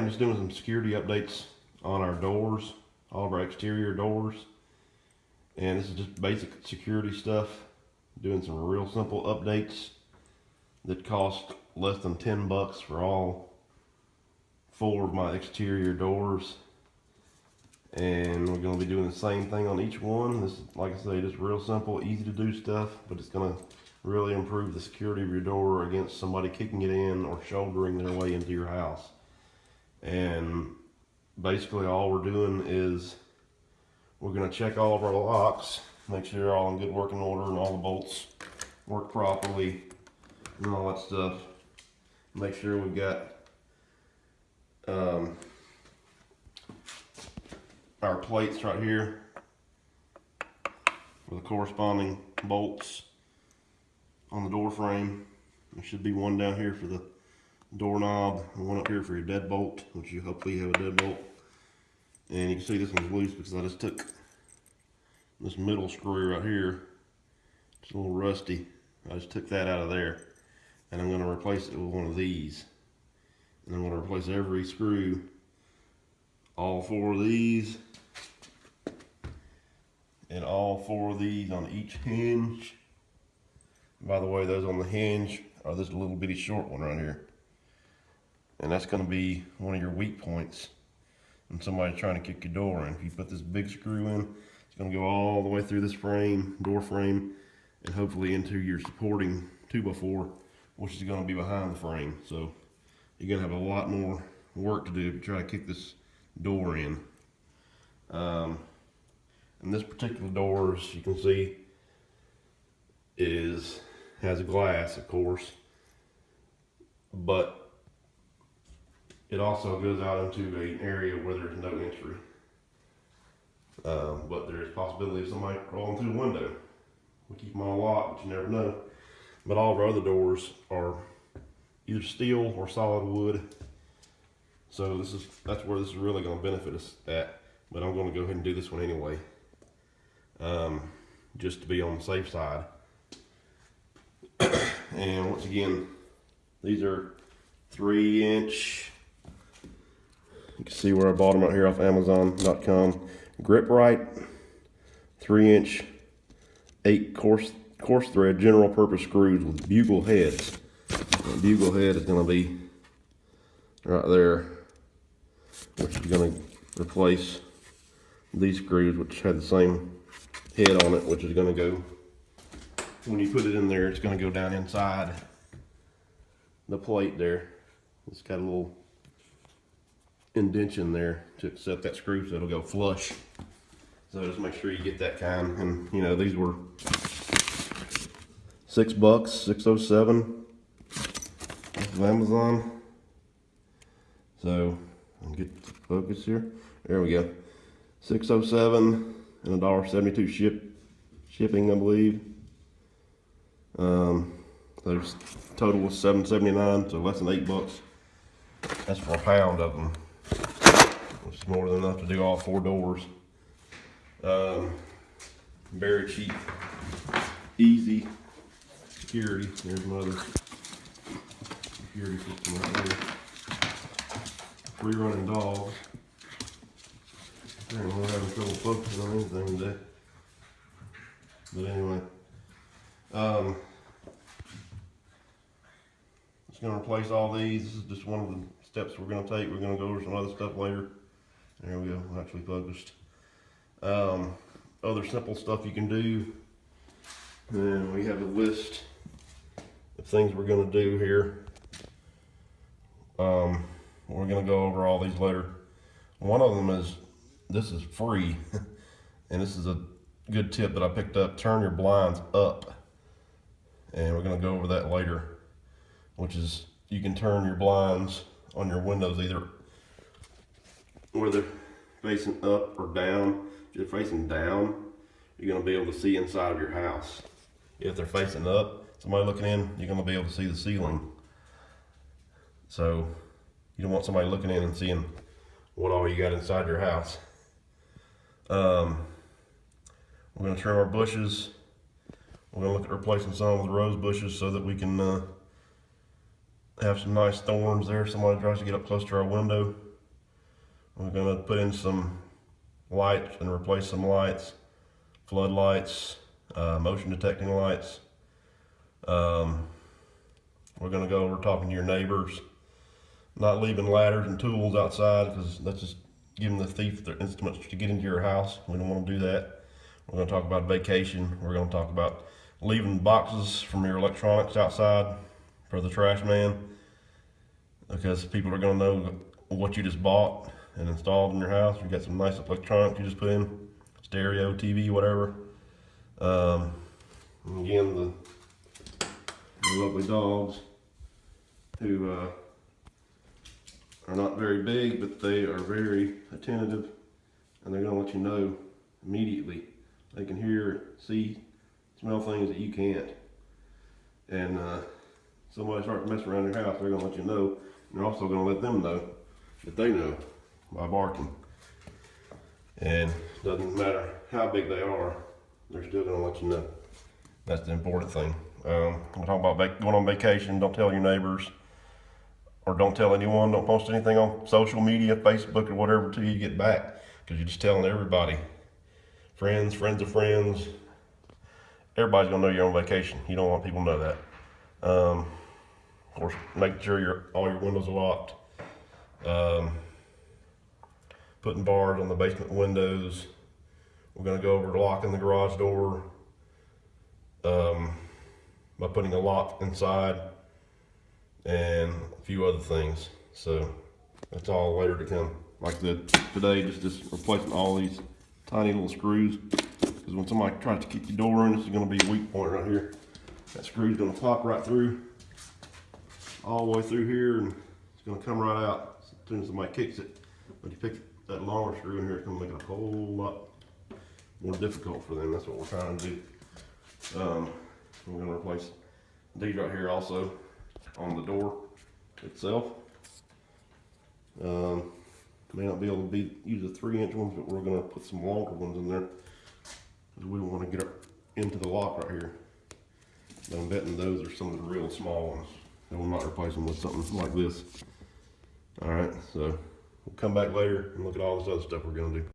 I'm just doing some security updates on our doors, all of our exterior doors. And this is just basic security stuff. Doing some real simple updates that cost less than $10 for all 4 of my exterior doors. And we're going to be doing the same thing on each one. This, like I say, just real simple, easy to do stuff, but it's going to really improve the security of your door against somebody kicking it in or shouldering their way into your house. And basically all we're doing is we're going to check all of our locks, make sure they're all in good working order and all the bolts work properly and all that stuff. Make sure we've got our plates right here with the corresponding bolts on the door frame. There should be one down here for the doorknob and one up here for your deadbolt, which you hopefully have a deadbolt. And you can see this one's loose because I just took this middle screw right here. It's a little rusty. I just took that out of there, and I'm going to replace it with one of these. And I'm going to replace every screw, all 4 of these, and all 4 of these on each hinge. By the way, those on the hinge are this little bitty short one right here. And that's going to be one of your weak points when somebody's trying to kick your door in. If you put this big screw in, it's going to go all the way through this frame, door frame, and hopefully into your supporting 2x4, which is going to be behind the frame. So you're going to have a lot more work to do if you try to kick this door in. And this particular door, as you can see, has glass, of course, but it also goes out into an area where there's no entry. But there's a possibility of somebody crawling through the window. We keep them all locked, but you never know. But all of our other doors are either steel or solid wood. So that's where this is really going to benefit us at. But I'm going to go ahead and do this one anyway, just to be on the safe side. And once again, these are 3-inch. You can see where I bought them out here off Amazon.com. Grip-Rite 3-inch 8 coarse thread general purpose screws with bugle heads. The bugle head is going to be right there, which is going to replace these screws, which had the same head on it, which is going to go, when you put it in there, it's going to go down inside the plate there. It's got a little indentation there to accept that screw, so it'll go flush. So just make sure you get that kind. And you know, these were $6, $6.07 off of Amazon. So I'll get the focus here. There we go. $6.07 and $1.72 shipping, I believe. So total was $7.79, so less than $8. That's for a pound of them, which is more than enough to do all 4 doors. Very cheap, easy security. There's another security system right there. Free running dogs. Apparently we're having trouble focusing on anything today. But anyway, just going to replace all these. This is just one of the steps we're going to take. We're going to go over some other stuff later. There we go, actually focused. Other simple stuff you can do. And we have a list of things we're going to do here. We're going to go over all these later. One of them is, this is free, and this is a good tip that I picked up. Turn your blinds up. And we're going to go over that later, which is you can turn your blinds on your windows either where they're facing up or down. If they're facing down, you're going to be able to see inside of your house. If they're facing up, somebody looking in, you're going to be able to see the ceiling. So you don't want somebody looking in and seeing what all you got inside your house. We're going to trim our bushes. We're going to look at replacing some of the rose bushes so that we can have some nice thorns there. Somebody tries to get up close to our window. We're gonna put in some lights and replace some lights, floodlights, motion detecting lights. We're gonna go over talking to your neighbors, not leaving ladders and tools outside because that's just giving the thief their instruments to get into your house. We don't want to do that. We're gonna talk about vacation. We're gonna talk about leaving boxes from your electronics outside for the trash man, because people are gonna know what you just bought and installed in your house. You got some nice electronics you just put in, stereo, TV, whatever. And again, the lovely dogs who are not very big, but they are very attentive, and they're gonna let you know immediately. They can hear, see, smell things that you can't. And somebody starts messing around your house, they're gonna let you know. And they're also gonna let them know that they know by barking. And doesn't matter how big they are, they're still gonna let you know. That's the important thing. We're talking about going on vacation. Don't tell your neighbors, or don't tell anyone. Don't post anything on social media, Facebook or whatever, until you get back, because you're just telling everybody, friends of friends. Everybody's gonna know you're on vacation. You don't want people to know that. Of course, make sure all your windows are locked. Putting bars on the basement windows. We're gonna go over locking the garage door by putting a lock inside, and a few other things. So that's all later to come. Like today, just replacing all these tiny little screws, because when somebody tries to kick your door in, this is going to be a weak point right here. That screw's going to pop right through, all the way through here, and it's going to come right out as soon as somebody kicks it. But you pick that longer screw in here, it's going to make it a whole lot more difficult for them. That's what we're trying to do. We're going to replace these right here also on the door itself. May not be able to use the 3-inch ones, but we're going to put some longer ones in there, because we want to get into the lock right here. I'm betting those are some of the real small ones, and we'll not replace them with something like this. All right, so we'll come back later and look at all this other stuff we're going to do.